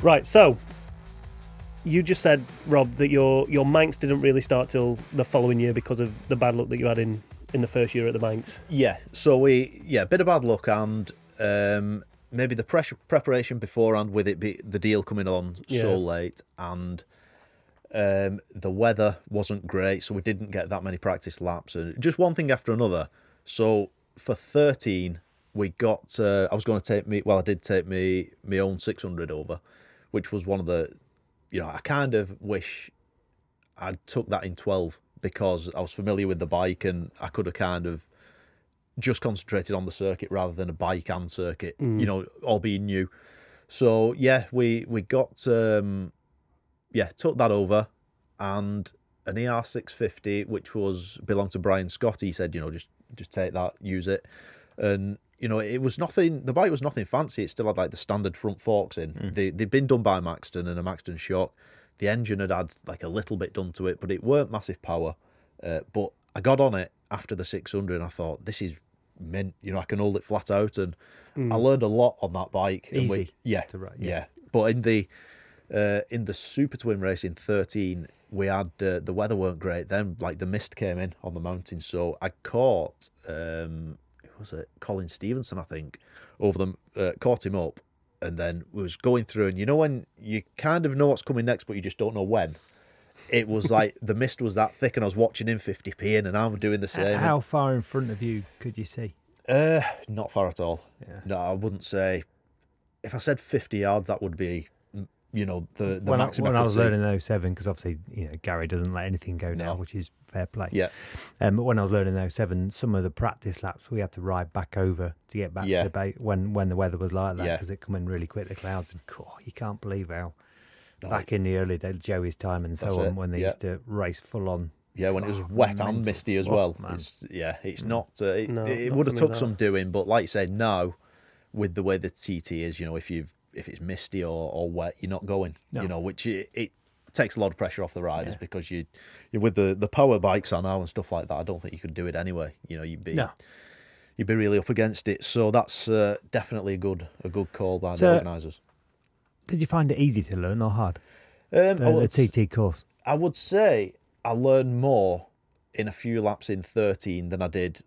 Right, so you just said, Rob, that your Manx didn't really start till the following year because of the bad luck that you had in the first year at the Manx. Yeah, so a bit of bad luck and maybe the preparation beforehand with the deal coming on so late, and the weather wasn't great, so we didn't get that many practice laps, and just one thing after another. So for 13, we got. I was going to take I did take my own 600 over, which was one of the. I kind of wish I'd took that in 12 because I was familiar with the bike and I could have kind of just concentrated on the circuit rather than a bike and circuit, all being new. So yeah, we got took that over, and an ER650 which belonged to Brian Scott. He said, just take that, use it, and it was nothing. The bike was nothing fancy. It still had like the standard front forks in. They'd been done by Maxton and a Maxton shock. The engine had like a little bit done to it, but it weren't massive power. But I got on it after the 600 and I thought, this is mint. I can hold it flat out, and I learned a lot on that bike. Easy to ride. But in the Super Twin race in 13, we had the weather weren't great then. Like the mist came in on the mountain, so I caught was it Colin Stevenson, I think, over them, caught him up, and then was going through, and when you kind of know what's coming next but you just don't know when. It was like the mist was that thick, and I was watching him 50p in, and I'm doing the same. How far in front of you could you see? Not far at all. Yeah. No, I wouldn't say. If I said 50 yards, that would be, the maximum. When I was learning in 07, because obviously, Gary doesn't let anything go now, which is fair play. Yeah. But when I was learning in 07, some of the practice laps we had to ride back over to get back to Bay when the weather was like that, because it come in really quick, the clouds, and you can't believe how. Back in the early days, Joey's time and so on, when they used to race full on. Yeah, when it was wet and misty as well. It's not. It would have took some doing, but like you said, now with the way the TT is, if it's misty or wet, you're not going. No. Which it takes a lot of pressure off the riders, because you're with the power bikes on now and stuff like that. I don't think you could do it anyway. You'd be really up against it. So that's definitely a good call by the organisers. Did you find it easy to learn or hard? The TT course? I would say I learned more in a few laps in 13 than I did,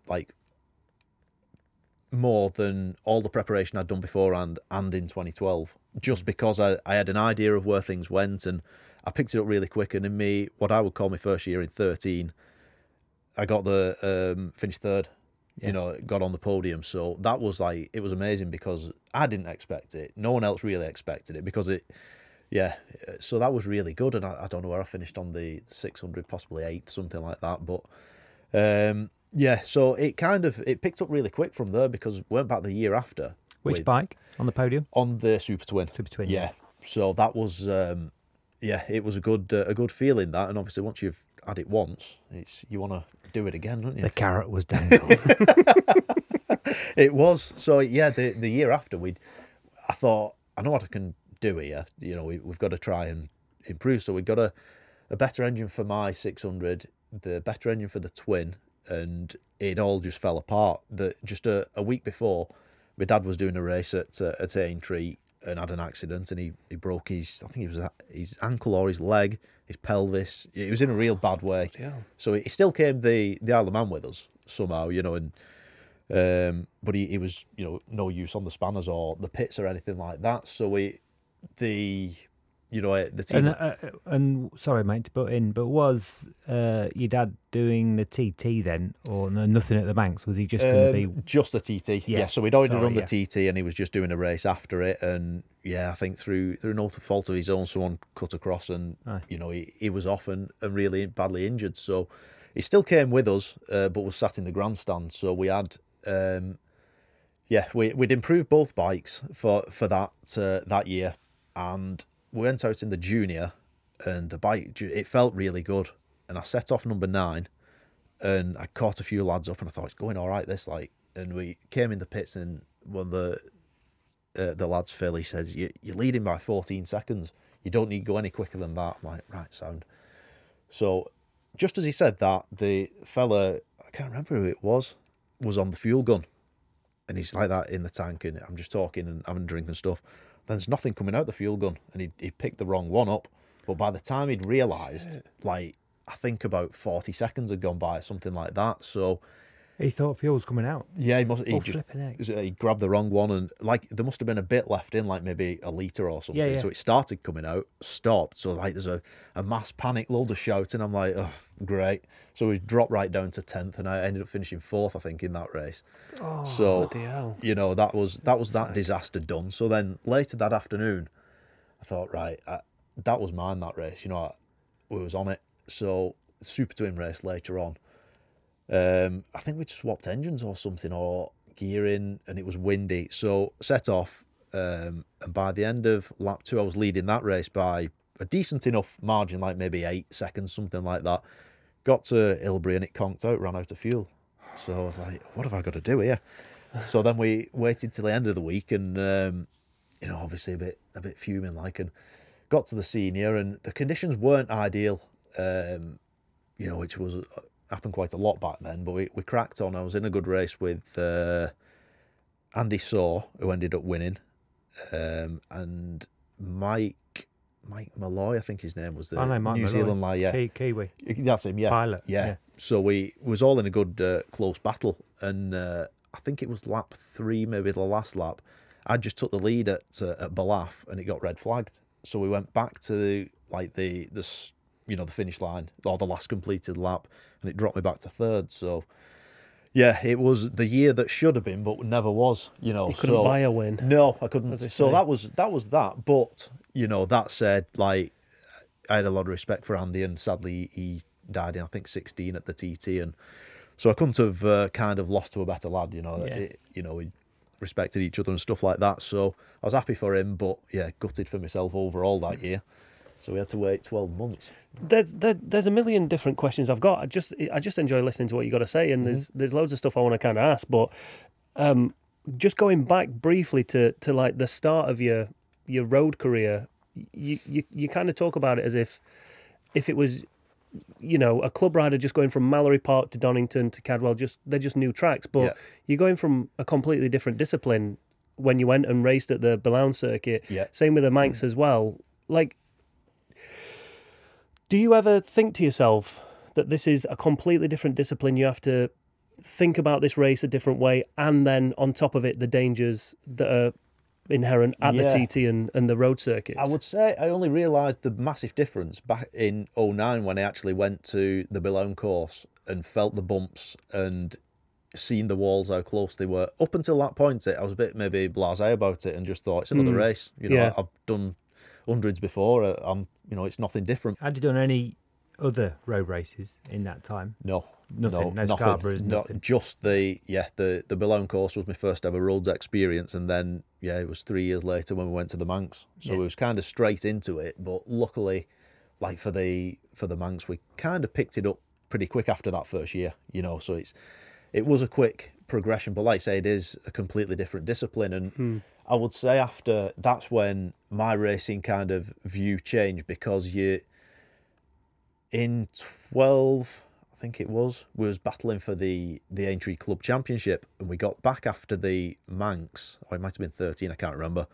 more than all the preparation I'd done beforehand and in 2012. Just because I had an idea of where things went, and I picked it up really quick. And in what I would call my first year in 13, I got finished third. Got on the podium. So that was it was amazing because I didn't expect it. No one else really expected it because so that was really good. And I don't know where I finished on the 600, possibly 8th, something like that. But so it picked up really quick from there because we went back the year after. Which bike on the podium? On the Super Twin. Super Twin. Yeah. So that was it was a good feeling, that, and obviously once you've had it once, you want to do it again, don't you? The carrot was dangled. It was. So the year after, I thought, I know what I can do here. We've got to try and improve. So we got a better engine for my 600, the better engine for the Twin, and it all just fell apart. Just a week before, my dad was doing a race at Aintree and had an accident, and he broke his ankle or his leg, his pelvis. He was in a real bad way. Yeah. So he still came the Isle of Man with us somehow, and but he was no use on the spanners or the pits or anything like that. So the team. And sorry, mate, to butt in, but was your dad doing the TT then, or nothing at the Manx? Was he just going to be just the TT? Yeah. So we'd already run the TT, and he was just doing a race after it. And I think through no fault of his own, someone cut across, and he was off and really badly injured. So he still came with us, but was sat in the grandstand. So we had. We'd improved both bikes for that year, and we went out in the junior, and the bike, it felt really good, and I set off number 9, and I caught a few lads up, and I thought, it's going all right, this, and we came in the pits, and one of the lads, Phil, he says, you're leading by 14 seconds, you don't need to go any quicker than that. I'm like, right, sound. So just as he said that, the fella, I can't remember who it was on the fuel gun, and he's like that in the tank, and I'm just talking and having a drink and stuff. there's nothing coming out the fuel gun, and he picked the wrong one up. But by the time he'd realised, like, I think about 40 seconds had gone by, something like that. So he thought fuel was coming out. Yeah, he grabbed the wrong one, and like there must have been a bit left in, like maybe a litre or something. Yeah. So it started coming out, stopped. So like there's a mass panic, load of shouting. I'm like, oh, great. So we dropped right down to 10th, and I ended up finishing 4th, I think, in that race. Oh, so bloody hell. You know, that was that disaster done. So then later that afternoon, I thought, right, that was mine, that race. You know, we was on it. So Super Twin race later on. I think we'd swapped engines or something, or gearing, and it was windy. So set off, and by the end of lap 2, I was leading that race by a decent enough margin, like maybe 8 seconds, something like that. Got to Ilbury and it conked out, ran out of fuel. So I was like, what have I got to do here? So then we waited till the end of the week, and you know, obviously a bit fuming, like, and got to the senior, and the conditions weren't ideal, you know, which was happened quite a lot back then, but we cracked on. I was in a good race with Andy Saw, who ended up winning, and Mike Malloy, I think his name was, the New Zealand lad, yeah. Kiwi. That's him, yeah. Pilot. Yeah. So we was all in a good close battle, and I think it was lap 3, maybe the last lap. I just took the lead at Balaf, and it got red flagged. So we went back to like the you know, the finish line, or the last completed lap, and it dropped me back to 3rd. So yeah, it was the year that should have been, but never was. You know, you couldn't buy a win. No, I couldn't. So that was that. But you know, that said, like, I had a lot of respect for Andy, and sadly he died in, I think, 16 at the TT, and so I couldn't have kind of lost to a better lad. You know, you know, we respected each other and stuff like that. So I was happy for him, but yeah, gutted for myself overall that year. So we had to wait 12 months. There's a million different questions I've got. I just enjoy listening to what you got to say, and there's loads of stuff I want to kind of ask. But just going back briefly to like the start of your road career, you kind of talk about it as if it was, you know, a club rider just going from Mallory Park to Donington to Cadwell. They're just new tracks, but you're going from a completely different discipline when you went and raced at the Boulogne circuit. Same with the Manx as well. Like, do you ever think to yourself that this is a completely different discipline? You have to think about this race a different way, and then on top of it, the dangers that are inherent at the TT and the road circuits. I would say I only realised the massive difference back in 2009 when I actually went to the Boulogne course and felt the bumps and seen the walls, how close they were. Up until that point, I was a bit maybe blasé about it and just thought it's another race. You know, I've done hundreds before. You know, it's nothing different. Had you done any other road races in that time? No. Nothing. No Scarboroughs, nothing. Just the Boulogne course was my first ever roads experience, and then it was 3 years later when we went to the Manx. So it was kind of straight into it. But luckily, like for the Manx, we kind of picked it up pretty quick after that first year. You know, so it was a quick progression. But like I say, it is a completely different discipline, and I would say after that's when my racing kind of view changed, because in 12. I think it was, we was battling for the Aintree Club Championship, and we got back after the Manx, or it might have been 13, I can't remember.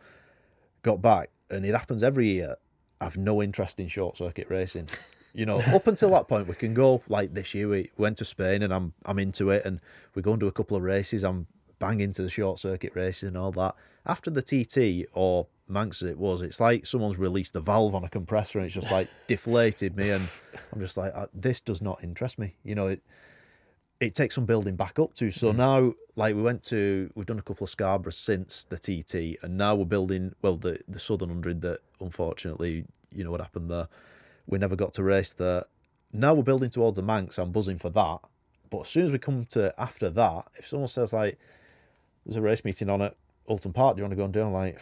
Got back, and it happens every year. I've no interest in short circuit racing. You know, up until that point, we can go, like this year, we went to Spain, and I'm into it, and we go and do a couple of races. I'm bang into the short circuit racing and all that. After the TT or Manx it's like someone's released the valve on a compressor, and it's just like deflated me, and I'm just like, this does not interest me. You know, it takes some building back up to. So now, like, we've done a couple of Scarborough since the TT, and now we're building, well, the Southern 100 that unfortunately, you know what happened there, we never got to race there. Now we're building towards the Manx. I'm buzzing for that. But as soon as we come to after that, if someone says, like, there's a race meeting on at Alton Park, do you want to go and do it? I'm like,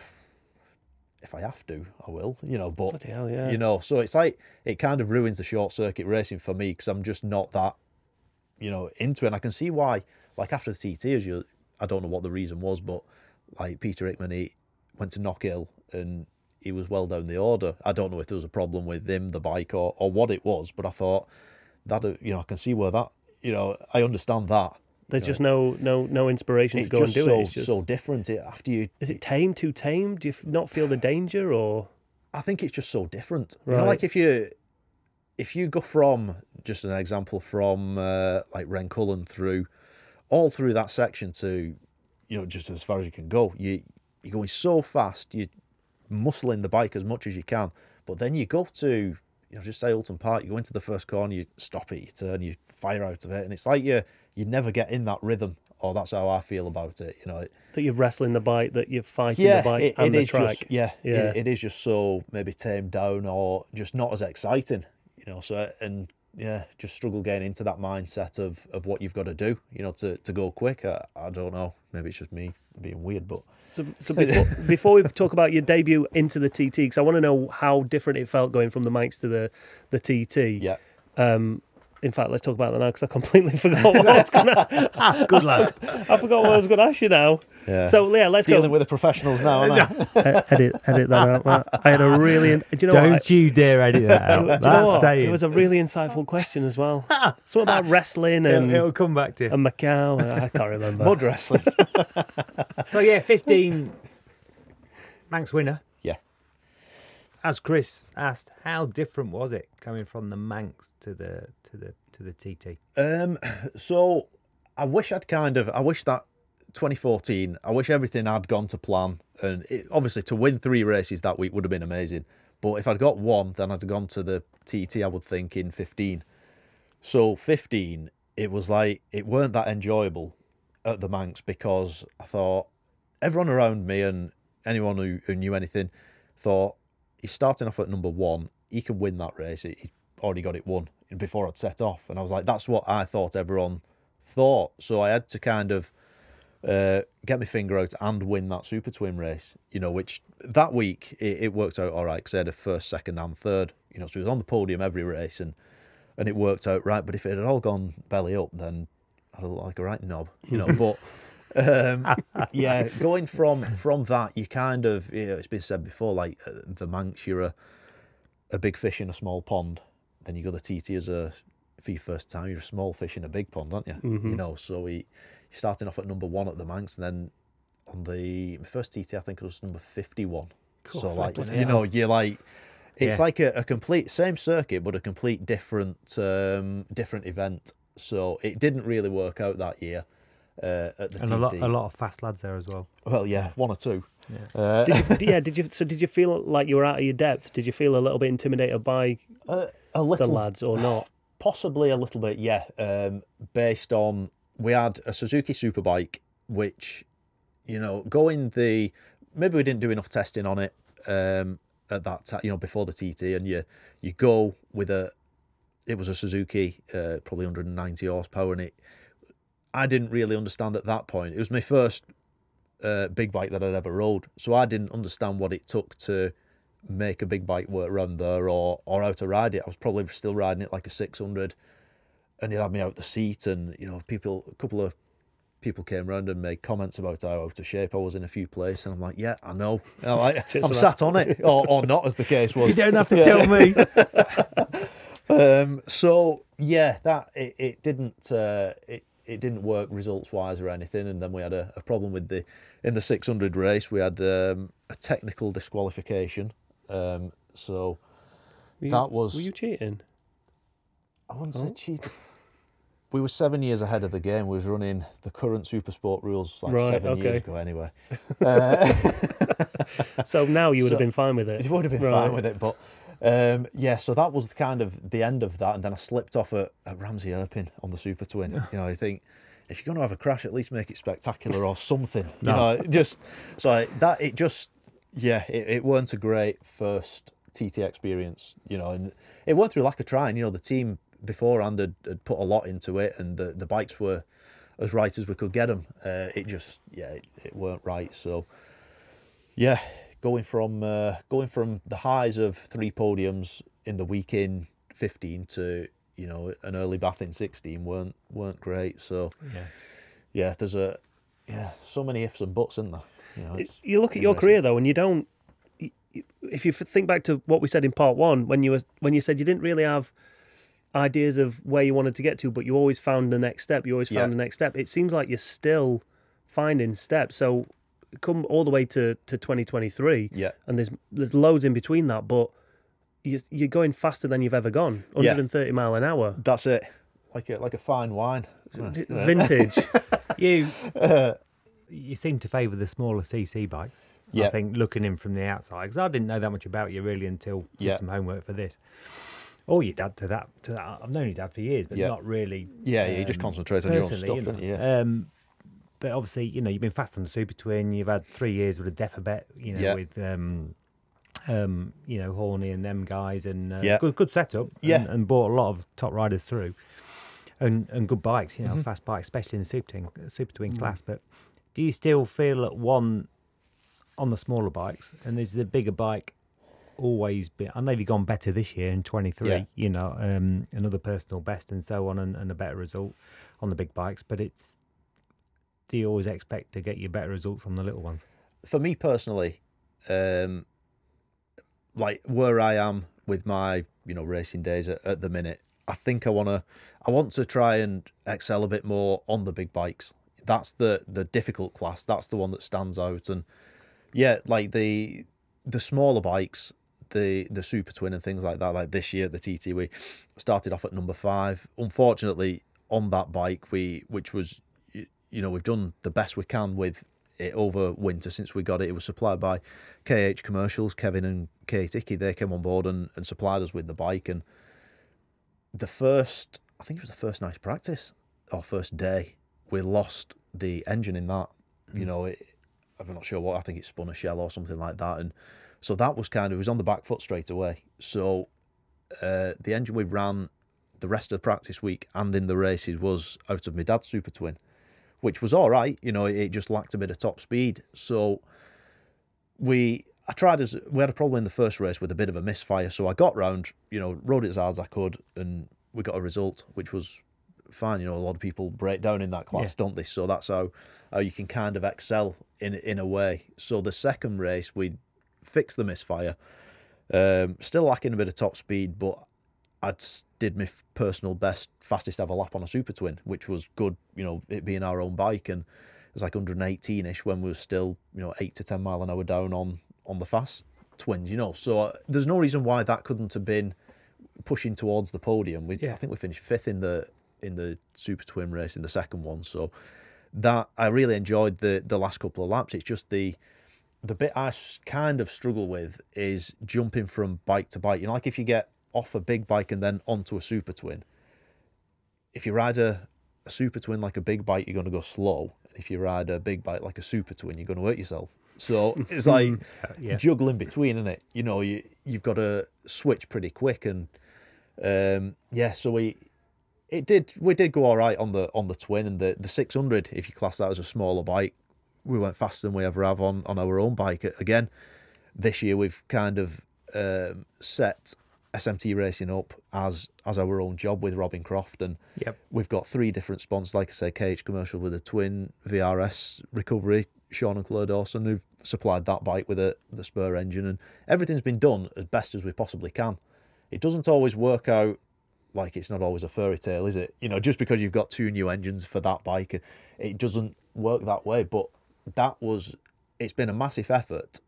if I have to, I will, you know, but, bloody hell, yeah. You know, so it's like, it kind of ruins the short circuit racing for me, because I'm just not that, you know, into it. And I can see why, like after the TT, I don't know what the reason was, but like Peter Hickman, he went to Knockhill and he was well down the order. I don't know if there was a problem with him, the bike, or what it was, but I thought that, you know, I can see where that, you know, I understand that, There's just no inspiration to go and do it. It's just so different. Is it too tame? Do you not feel the danger, or? I think it's just so different. Right. You know, like if you go from, just an example, from like Rencullen through that section to, you know, just as far as you can go, you're going so fast, you're muscling the bike as much as you can, but then you go to, you know, just say Alton Park, you go into the first corner, you stop it, you turn, you fire out of it, and it's like you never get in that rhythm. Or that's how I feel about it, you know. That you're wrestling the bike, that you're fighting the bike and the track. It is just so maybe tamed down or just not as exciting, you know. So, and yeah, just struggle getting into that mindset of what you've got to do, you know, to go quick. I don't know, maybe it's just me being weird, but... So before we talk about your debut into the TT, because I want to know how different it felt going from the Manx to the TT. Yeah. In fact, let's talk about that now, because I completely forgot what I was going to... Good lad. I forgot what I was going to ask you now. Yeah. So, yeah, let's Dealing with the professionals now, aren't I? edit that out, Matt. I had a really... Do you know Don't you dare edit that out. That's staying. It was a really insightful question as well. Something about wrestling and... It'll come back to you. And Macau. I can't remember. Mud wrestling. So, yeah, 15 Manx winner. Yeah. As Chris asked, how different was it coming from the Manx to the TT? So I wish that 2014, I wish everything had gone to plan, and obviously to win 3 races that week would have been amazing. But if I'd got one, then I'd have gone to the TT, I would think, in 15. So 15, it was like, it weren't that enjoyable at the Manx, because I thought everyone around me and anyone who knew anything thought, he's starting off at number 1, he can win that race, he's already got it won before I'd set off. And I was like, that's what I thought everyone thought. So I had to kind of get my finger out and win that Super Twin race, you know, which that week it worked out all right, because I had a first, second and third, you know, so it was on the podium every race, and it worked out right. But if it had all gone belly up, then I'd look like a right knob, you know. But yeah, going from that, you kind of, you know, it's been said before, like the Manx, you're a big fish in a small pond. Then you go the TT for your first time, you're a small fish in a big pond, aren't you? Mm-hmm. You know, so you're starting off at number 1 at the Manx, and then on my first TT, I think it was number 51. Cool. So like, you know, you're like, it's like a complete same circuit, but a complete different event. So it didn't really work out that year at the TT. And a lot of fast lads there as well. Well, yeah, 1 or 2. Yeah. Did you feel like you were out of your depth? Did you feel a little bit intimidated by the lads, or not? Possibly a little bit, yeah. Based on, we had a Suzuki Superbike, which, you know, maybe we didn't do enough testing on it at that time, you know, before the TT, and you go with it was a Suzuki, probably 190 horsepower, and I didn't really understand at that point. It was my first big bike that I'd ever rode, so I didn't understand what it took to make a big bike work around there, or how to ride it. I was probably still riding it like a 600, and it had me out the seat, and, you know, a couple of people came around and made comments about how out of shape I was in a few places, and I'm like, yeah, I know. I'm sat on it, or not, as the case was. You don't have to tell me. So yeah, that it didn't work results wise or anything, and then we had a problem in the 600 race. We had a technical disqualification. So were you cheating? I wouldn't say cheating. We were 7 years ahead of the game. We was running the current Supersport rules like 7 years ago anyway. So now you would have been fine with it. You would have been fine with it, but yeah, so that was kind of the end of that, and then I slipped off at Ramsey Erpin on the Super Twin. You know, I think, if you're going to have a crash, at least make it spectacular or something. No. You know, it weren't a great first TT experience, you know, and it weren't through lack of trying. You know, the team beforehand had put a lot into it, and the bikes were as right as we could get them. It weren't right. So yeah, going from the highs of 3 podiums in the week in 15 to, you know, an early bath in 16 weren't great. So yeah, there's so many ifs and buts, isn't there? You know, you look at your career though, and you don't. If you think back to what we said in part 1, when you said you didn't really have ideas of where you wanted to get to, but you always found the next step. You always found the next step. It seems like you're still finding steps. So come all the way to 2023, and there's loads in between that, but you're going faster than you've ever gone, 130 mile an hour. That's it, like a fine wine, vintage. You seem to favour the smaller CC bikes. I think, looking in from the outside, because I didn't know that much about you really until did some homework for this. Or your dad to that. I've known your dad for years, but not really. You just concentrate on your own stuff, don't you? But obviously, you've been fast on the Super Twin. You've had 3 years with a Defabet, with Horney and them guys, and good setup. And brought a lot of top riders through, and good bikes. Fast bikes, especially in the Super Twin class. But do you still feel at one on the smaller bikes, and is the bigger bike always been? I know you've gone better this year in 23. Another personal best and so on, and a better result on the big bikes. But do you always expect to get your better results on the little ones? For me personally, like where I am with my racing days at the minute, I think I want to try and excel a bit more on the big bikes. That's the difficult class. That's the one that stands out. And like the smaller bikes, the Super Twin and things like that. Like this year, the TT, we started off at number 5. Unfortunately, on that bike, which was we've done the best we can with it over winter since we got it. It was supplied by KH Commercials, Kevin and Kate Icky. They came on board and supplied us with the bike. And I think it was the first nice practice or first day, we lost the engine in that. I'm not sure what. I think it spun a shell or something like that. And so that was it was on the back foot straight away. So the engine we ran the rest of the practice week and in the races was out of my dad's Super Twin, which was all right. It just lacked a bit of top speed. So we had a problem in the first race with a bit of a misfire. So I got round, rode it as hard as I could, and we got a result, which was fine. A lot of people break down in that class, don't they? So that's how you can kind of excel in a way. So the second race, we fixed the misfire. Still lacking a bit of top speed, but I did my personal best, fastest ever lap on a Super Twin, which was good, it being our own bike. And it was like 118-ish when we were still, 8 to 10 mile an hour down on the fast twins, So there's no reason why that couldn't have been pushing towards the podium. I think we finished 5th in the Super Twin race in the second one. So that I really enjoyed the last couple of laps. It's just the bit I kind of struggle with is jumping from bike to bike. Like if you get off a big bike and then onto a Super Twin, if you ride a Super Twin like a big bike, you're going to go slow. If you ride a big bike like a Super Twin, you're going to hurt yourself. So it's like juggling between, isn't it? You've got to switch pretty quick. And so we did go all right on the Twin, and the 600, if you class that as a smaller bike, we went faster than we ever have on our own bike. Again, this year we've kind of set SMT racing up as our own job with Robin Croft, and we've got 3 different sponsors, like I say, KH Commercial with a Twin, VRS Recovery, Sean and Claire Dawson, who've supplied that bike with the spur engine, and everything's been done as best as we possibly can. It doesn't always work out, like it's not always a fairy tale, is it? Just because you've got 2 new engines for that bike, it doesn't work that way. But it's been a massive effort.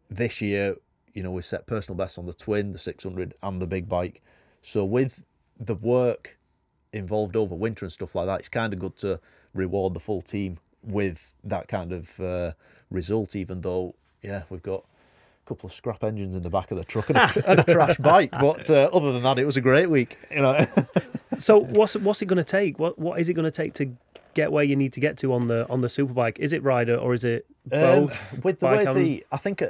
This year, we set personal bests on the Twin, the 600 and the big bike. So with the work involved over winter and stuff like that, it's kind of good to reward the full team with that kind of result, even though, we've got a couple of scrap engines in the back of the truck and a trash bike. But other than that, it was a great week. So what's it going to take? What is it going to take to get where you need to get to on the Superbike? Is it rider or is it both? With the way I think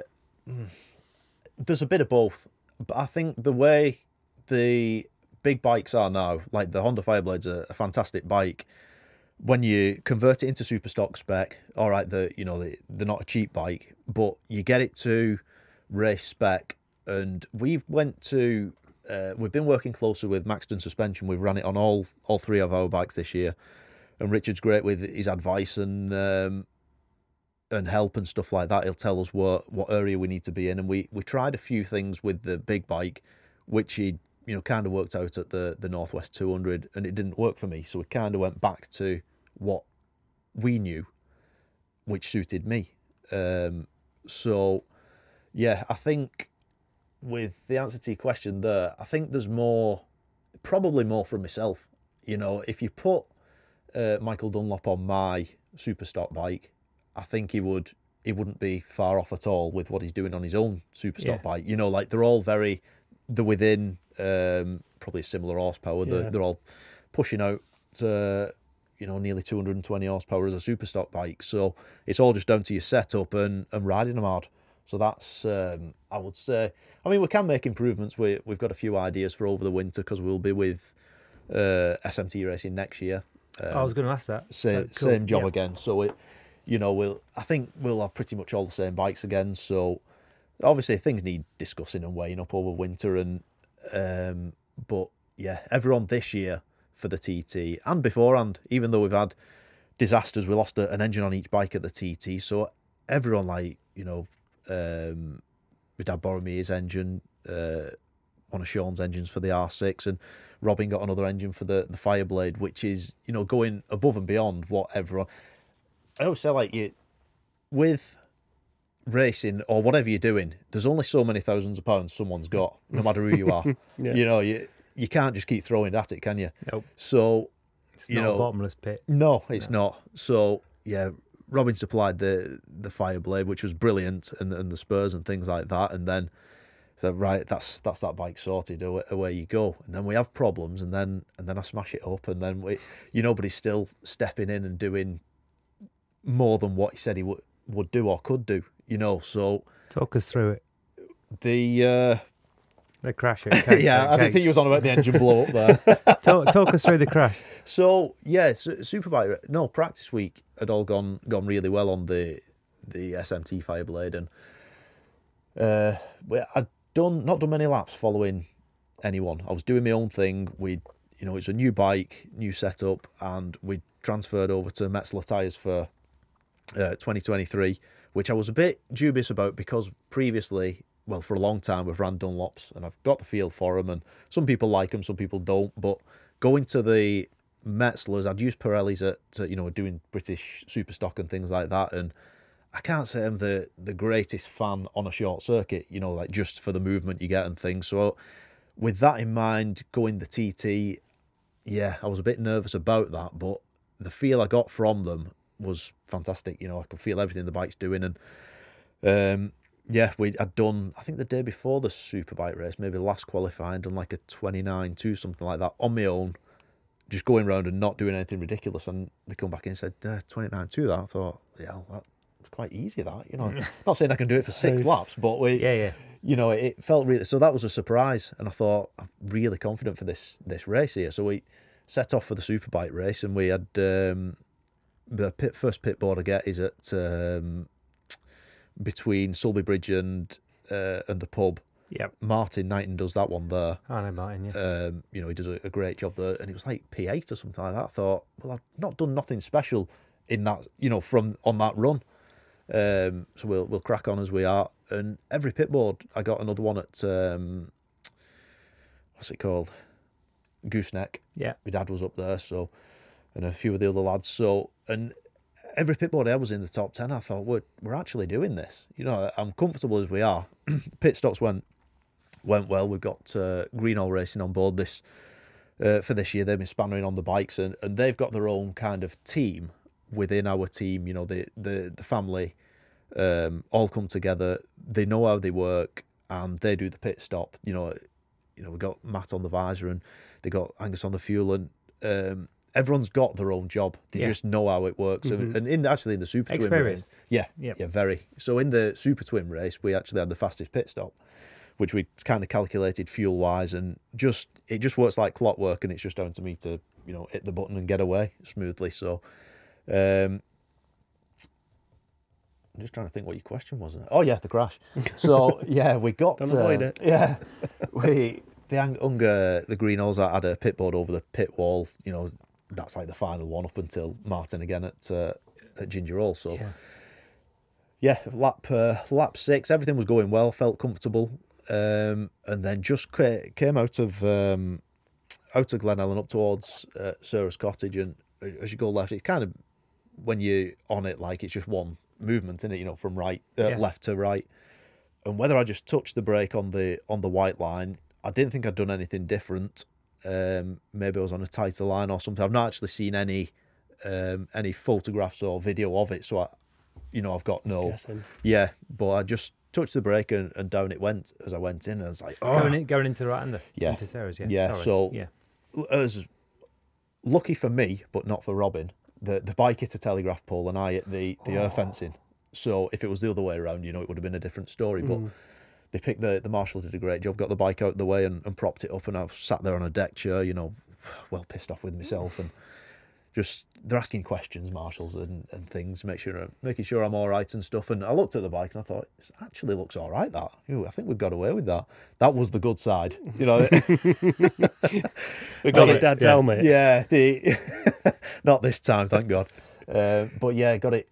there's a bit of both, but I think the way the big bikes are now, like the Honda Fireblade's a fantastic bike. When you convert it into super stock spec, all right, they're not a cheap bike, but you get it to race spec. And we've been working closely with Maxton Suspension. We've run it on all 3 of our bikes this year, and Richard's great with his advice and help and stuff like that. He'll tell us what area we need to be in, and we tried a few things with the big bike which he you know, kind of worked out at the Northwest 200, and it didn't work for me. So we kind of went back to what we knew, which suited me. So, yeah, I think with the answer to your question there, I think there's probably more from myself. You know, if you put Michael Dunlop on my super stock bike, I think he wouldn't be far off at all with what he's doing on his own super stock bike. You know, like they're within probably a similar horsepower. Yeah. They're all pushing out to, you know, nearly 220 horsepower as a super stock bike. So it's all just down to your setup and riding them hard. So that's, I would say, I mean, we can make improvements. We've got a few ideas for over the winter because we'll be with SMT racing next year. I was going to ask that. Same job again. So I think we'll have pretty much all the same bikes again. So obviously things need discussing and weighing up over winter, and but yeah, everyone this year for the TT and beforehand, even though we've had disasters, we lost an engine on each bike at the TT. So everyone, like, you know, my dad borrowed me his engine, one of Sean's engines for the R6, and Robin got another engine for the Fireblade, which is, you know, going above and beyond what everyone. I always say, like, with racing or whatever you're doing, there's only so many thousands of pounds someone's got, no matter who you are. Yeah. You know, you can't just keep throwing at it, can you? Nope. So it's not a bottomless pit. No, it's not. So yeah, Robin supplied the Fireblade, which was brilliant, and the spurs and things like that, and then said, right, that's that bike sorted, away you go. And then we have problems, and then I smash it up, and then but he's still stepping in and doing more than what he said he would do or could do, you know. So talk us through it. The crash. Yeah, I didn't think he was on about the engine blow up there. talk us through the crash. So yeah, Superbike. No, practice week had all gone really well on the SMT Fireblade, and I'd not done many laps following anyone. I was doing my own thing. It's a new bike, new setup, and we transferred over to Metzler tyres for 2023, which I was a bit dubious about because previously, well, for a long time we've ran Dunlops and I've got the feel for them, and some people like them, some people don't. But going to the Metzlers, I'd used Pirellis at doing British Superstock and things like that, and I can't say I'm the greatest fan on a short circuit, you know, like just for the movement you get and things. So with that in mind, going the TT, yeah, I was a bit nervous about that, but the feel I got from them was fantastic. You know, I could feel everything the bike's doing, and I'd done, I think the day before the Superbike race, maybe the last qualifying, done like a 29.2, something like that, on my own, just going around and not doing anything ridiculous. And they come back in and said, 29.2 that. I thought, yeah, that was quite easy, that, you know. Not saying I can do it for 6 laps, but you know, it felt really, so that was a surprise. And I thought, I'm really confident for this race here. So we set off for the Superbike race, and we had the first pit board I get is at between Sulby Bridge and the pub. Yep. Martin Knighton does that one there. I know Martin, yeah. He does a great job there, and it was like P8 or something like that. I thought, well, I've not done nothing special in that, you know, on that run. So we'll crack on as we are. And every pit board, I got another one at what's it called? Gooseneck. Yeah. My dad was up there, so, and a few of the other lads. So, and every pit board I was in the top 10. I thought, we're actually doing this. You know, I'm comfortable as we are. Pit stops went well. We've got Greenall Racing on board this for this year. They've been spannering on the bikes, and they've got their own kind of team within our team. You know, the family all come together. They know how they work, and they do the pit stop. You know, we got Matt on the visor, and they got Angus on the fuel, and everyone's got their own job. They just know how it works. Mm-hmm. And in the Super Twin race, yeah, very. So in the Super Twin race, we actually had the fastest pit stop, which we kind of calculated fuel wise, and it just works like clockwork, and it's just down to me to, you know, hit the button and get away smoothly. So I'm just trying to think what your question was. Oh yeah, the crash. So yeah, we got don't avoid it. Yeah, the Greenalls had a pit board over the pit wall. You know, that's like the final one up until Martin again at Ginger Hall. So yeah, lap 6, everything was going well, felt comfortable. and then just came out of Glen Ellen up towards Sarah's Cottage, and as you go left, it's kind of, when you're on it, like it's just one movement, isn't it? You know, from left to right. And whether I just touched the brake on the white line, I didn't think I'd done anything different. Maybe I was on a tighter line or something. I've not actually seen any photographs or video of it, so I've got no guessing. Yeah, but I just touched the brake and down it went as I went in. And I was like, oh, going into the right-hander, into Sarah's, As lucky for me, but not for Robin, the bike hit a telegraph pole and I hit the air fencing. So if it was the other way around, it would have been a different story. But they picked the marshals did a great job, got the bike out of the way and propped it up, and I sat there on a deck chair, well pissed off with myself, and just they're asking questions, marshals and things, making sure I'm all right and stuff. And I looked at the bike and I thought, it actually looks all right. That I think we've got away with that. That was the good side, We got it. Dad's helmet. Yeah, not this time, thank God. But yeah, got it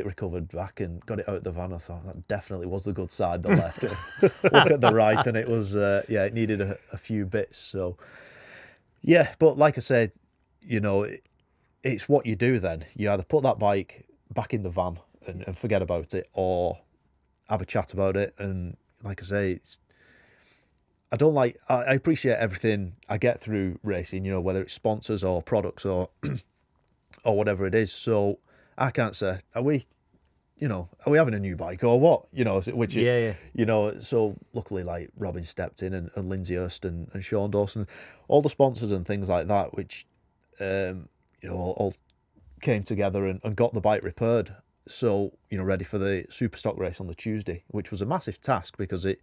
recovered back and got it out of the van. I thought that definitely was the good side, the left. Look at the right, and it was it needed a few bits. So yeah, but like I said, it's what you do then. You either put that bike back in the van and forget about it, or have a chat about it. And like I say, I appreciate everything I get through racing, whether it's sponsors or products or or whatever it is. So I can't say, are we having a new bike or what? So luckily, like, Robin stepped in and Lindsay Hurst and Sean Dawson, all the sponsors and things like that, which all came together and got the bike repaired. So ready for the super stock race on the Tuesday, which was a massive task because it,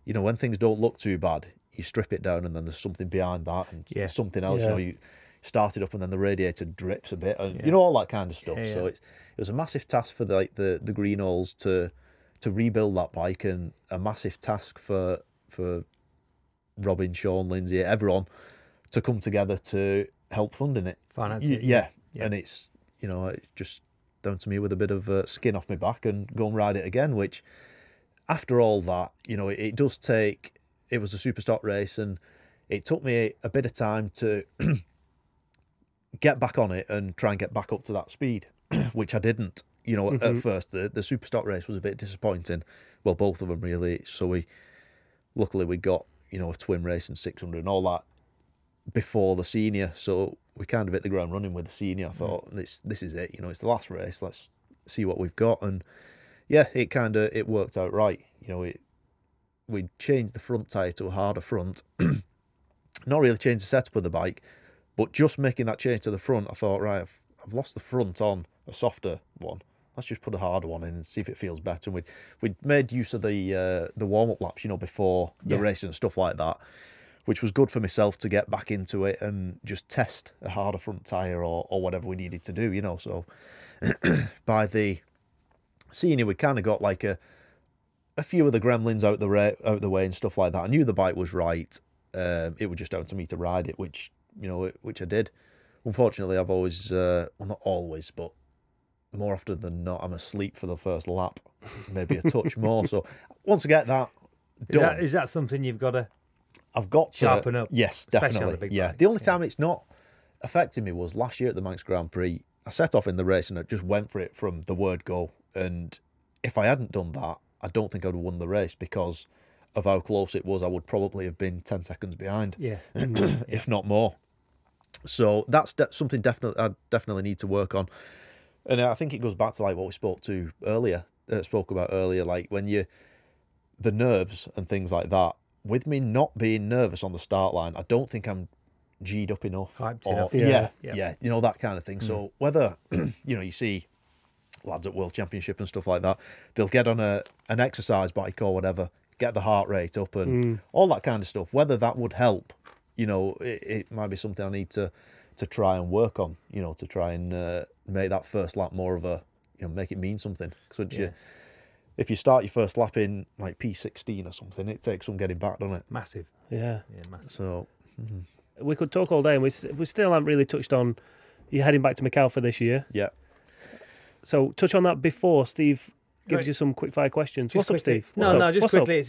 when things don't look too bad, you strip it down and then there's something behind that and something else. You start it up and then the radiator drips a bit and all that kind of stuff. So it was a massive task for the Greenhalls to rebuild that bike, and a massive task for Robin, Sean, Lindsay, everyone to come together to help funding it. Finance it. Yeah. And it's it's just down to me with a bit of skin off my back and go and ride it again, which after all that, it does take, it was a super stock race and it took me a bit of time to get back on it and try and get back up to that speed, which I didn't. At first, the super stock race was a bit disappointing. Well, both of them really. So luckily we got a twin race and 600 and all that before the senior. So we kind of hit the ground running with the senior. I thought this is it. It's the last race. Let's see what we've got. And yeah, it worked out right. We changed the front tyre to a harder front. Not really changed the setup of the bike, but just making that change to the front, I thought, right, I've lost the front on a softer one. Let's just put a harder one in and see if it feels better. And we'd made use of the warm-up laps, before the race and stuff like that, which was good for myself to get back into it and just test a harder front tyre or whatever we needed to do, So by the senior, we kind of got like a few of the gremlins out the way and stuff like that. I knew the bike was right. It was just down to me to ride it, which I did. Unfortunately, I've always, well, not always, but more often than not, I'm asleep for the first lap, maybe a touch more. So once I get that done, is that something you've got to? I've got to sharpen up. Yes, definitely. Yeah, the only time it's not affecting me was last year at the Manx Grand Prix. I set off in the race and I just went for it from the word go. And if I hadn't done that, I don't think I'd have won the race because of how close it was. I would probably have been 10 seconds behind, if not more. So that's something I definitely need to work on. And I think it goes back to like what we spoke about earlier, like when the nerves and things like that. With me not being nervous on the start line, I don't think I'm G'd up enough. Yeah, that kind of thing. So whether, you see lads at World Championship and stuff like that, they'll get on an exercise bike or whatever, get the heart rate up and all that kind of stuff. Whether that would help, it might be something I need to try and work on, to try and make that first lap more of a, make it mean something. Because if you start your first lap in like P16 or something, it takes some getting back, doesn't it? Massive. Yeah, massive. So we could talk all day, and we still haven't really touched on you heading back to Macau for this year. Yeah. So touch on that before Steve gives you some quick fire questions. Just What's quickly. up, Steve? Just What's quickly.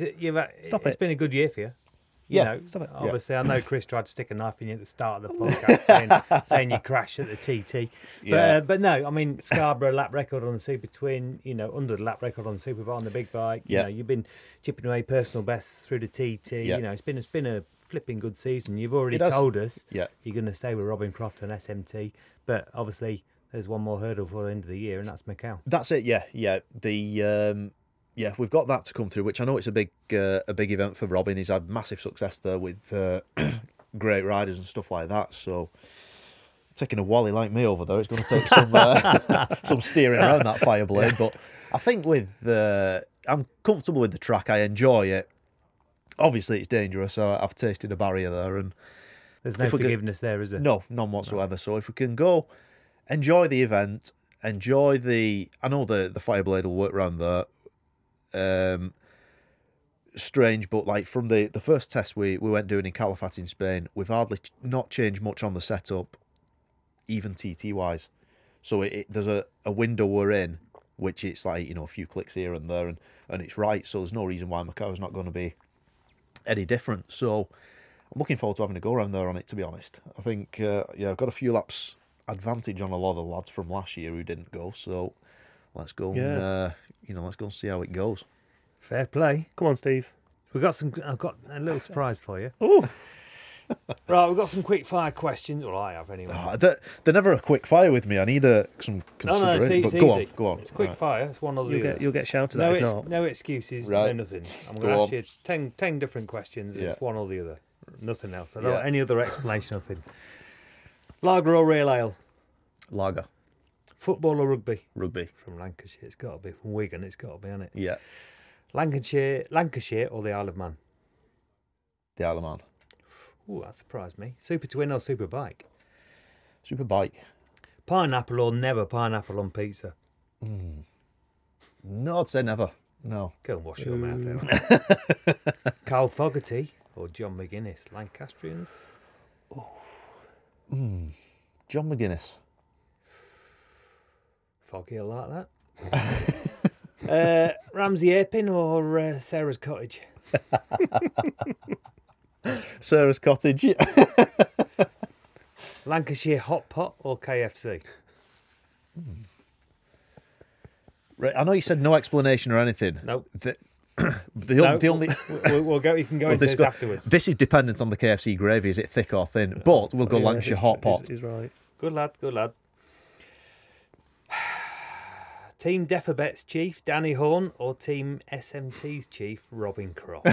Up? It's been a good year for you. Stop it. Obviously, I know Chris tried to stick a knife in you at the start of the podcast, saying you crashed at the TT. But no, I mean, Scarborough lap record on the Super Twin, under the lap record on the Superbike on the big bike. You've been chipping away personal bests through the TT. It's been a flipping good season. You've already told us you're going to stay with Robin Croft and SMT, but obviously there's one more hurdle for the end of the year, and that's Macau. That's it. We've got that to come through, which I know it's a big event for Robin. He's had massive success there with great riders and stuff like that. So taking a wally like me over there, it's going to take some steering around that Fireblade. But I think I'm comfortable with the track. I enjoy it. Obviously, it's dangerous. I've tasted a barrier there, and there's no forgiveness there, is there? No, none whatsoever. So if we can go, enjoy the event, enjoy I know the Fireblade will work around there. Strange, but like from the first test we went doing in Calafat in Spain, we've hardly not changed much on the setup, even TT wise. So there's a window we're in, which it's like a few clicks here and there, and it's right. So there's no reason why Macau's not going to be any different. So I'm looking forward to having a go around there on it. To be honest, I think I've got a few laps advantage on a lot of the lads from last year who didn't go. So let's go and let's go and see how it goes. Fair play. Come on, Steve. I've got a little surprise for you. Oh, right. We've got some quick fire questions. Well, I have anyway. They're never a quick fire with me. I need some consideration. It's easy. Go on. It's quick fire. It's one or the other. You'll get shouted at if not. No excuses. Right. No nothing. I'm going to ask you 10 different questions. It's one or the other. Nothing else. I don't want any other explanation. Nothing. Lager or real ale? Lager. Football or rugby? Rugby. From Lancashire, it's got to be. From Wigan, it's got to be, hasn't it? Yeah. Lancashire or the Isle of Man? The Isle of Man. Ooh, that surprised me. Super Twin or Superbike? Superbike. Pineapple or never pineapple on pizza? No, I'd say never. No. Go and wash your mouth out. Carl Fogarty or John McGuinness? Lancastrians? John McGuinness. Foggy, I like that. Ramsey Airpin or Sarah's Cottage? Sarah's Cottage. Lancashire Hot Pot or KFC? Right, I know you said no explanation or anything. Nope. The only we'll go. You can go into this afterwards. This is dependent on the KFC gravy. Is it thick or thin? But we'll go Lancashire Hot Pot. He's right. Good lad. Good lad. Team Defabet's chief, Danny Horn, or Team SMT's chief, Robin Croft?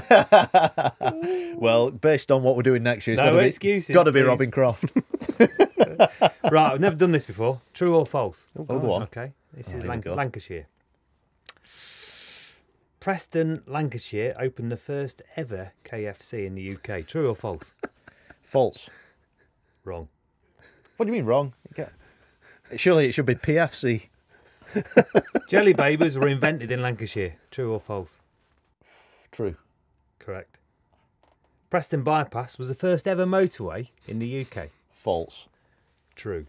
Well, based on what we're doing next year, it's got to be Robin Croft. Right, I've never done this before. True or false? Oh, go on. Okay, this is Lancashire. Preston, Lancashire opened the first ever KFC in the UK. True or false? False. Wrong. What do you mean wrong? Surely it should be PFC. Jelly Babers were invented in Lancashire. True or false? True. Correct. Preston Bypass was the first ever motorway in the UK. False. True.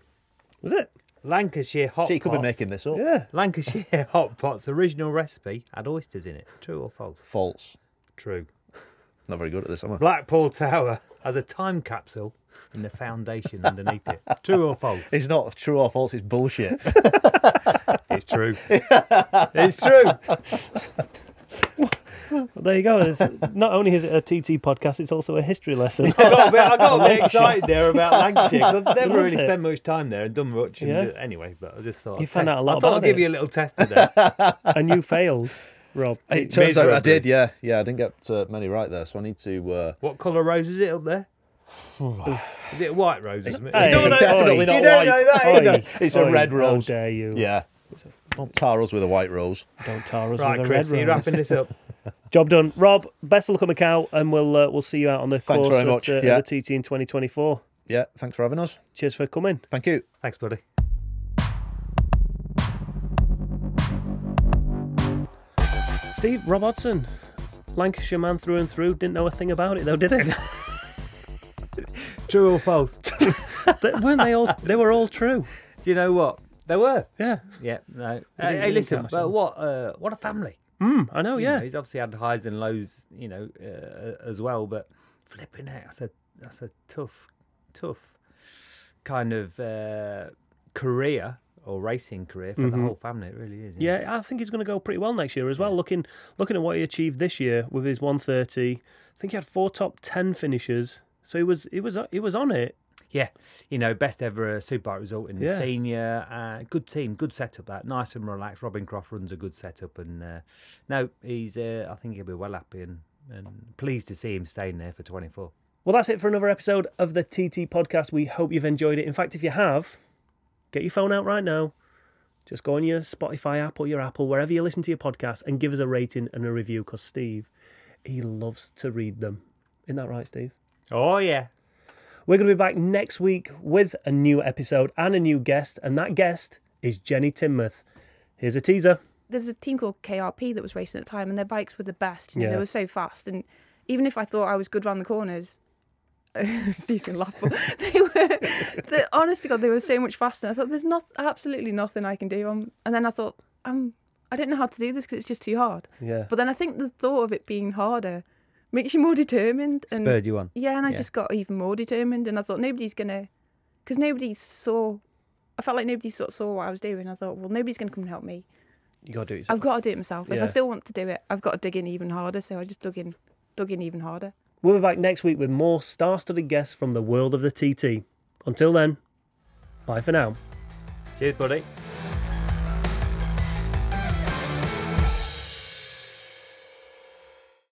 Was it? Lancashire Hot Pot. See, you could be making this up. Yeah. Lancashire Hot Pot's original recipe had oysters in it. True or false? False. True. Not very good at this, am I? Blackpool Tower has a time capsule in the foundation underneath it. True or false? It's not true or false, it's bullshit. It's true. It's true. Well, there you go. Not only is it a TT podcast, it's also a history lesson. I got a bit excited there about Lancashire because I've never really spent much time there and done much. Anyway, but I just thought you found out a lot I thought I'd give you a little test today. And you failed, Rob. It turns out I did, yeah. I didn't get many right there, so I need to... What colour rose is it up there? Is it a white rose? Isn't it? Hey, definitely not you don't white. know that either. It's a red rose. How dare you? Yeah. Don't tar us with a white rose. Don't tar us Right, with a Chris, red rose. you're wrapping this up. Job done. Rob, best of luck at Macau, and we'll see you out on the Thanks course very much. at the TT in 2024. Yeah, thanks for having us. Cheers for coming. Thank you. Thanks, buddy. Steve, Rob Hodson, Lancashire man through and through, didn't know a thing about it though, did it? True or false? Weren't they all? They were all true. Do you know what? They were. Yeah. Yeah. No. didn't Hey, listen, catch but them. what a family. I know, You yeah. know, he's obviously had highs and lows, as well. But flipping out, that's a tough kind of career or racing career for the whole family. It really is. Yeah, I think he's going to go pretty well next year as well. Looking at what he achieved this year with his 130, I think he had 4 top 10 finishes. So he was on it. Yeah, best ever Superbike result in the senior. Good team, good setup. That nice and relaxed. Robin Croft runs a good setup, and no, he's. I think he'll be well happy and pleased to see him staying there for 24. Well, that's it for another episode of the TT Podcast. We hope you've enjoyed it. In fact, if you have, get your phone out right now. Just go on your Spotify app or your Apple, wherever you listen to your podcast, and give us a rating and a review. Because Steve, he loves to read them. Isn't that right, Steve? Oh yeah. We're going to be back next week with a new episode and a new guest, and that guest is Jenny Tinmouth. Here's a teaser. There's a team called KRP that was racing at the time, and their bikes were the best. They were so fast, and even if I thought I was good around the corners, Steve's going to laugh, but honest to God, they were so much faster. I thought, there's absolutely nothing I can do. And then I thought, I don't know how to do this because it's just too hard. Yeah. But then I think the thought of it being harder makes you more determined. And, spurred you on. Yeah, and I just got even more determined. And I thought because I felt like nobody sort of saw what I was doing. I thought, well, nobody's going to come and help me. You got to do it yourself. I've got to do it myself. If Yeah. I still want to do it, I've got to dig in even harder. So I just dug in even harder. We'll be back next week with more star-studded guests from the world of the TT. Until then, bye for now. Cheers, buddy.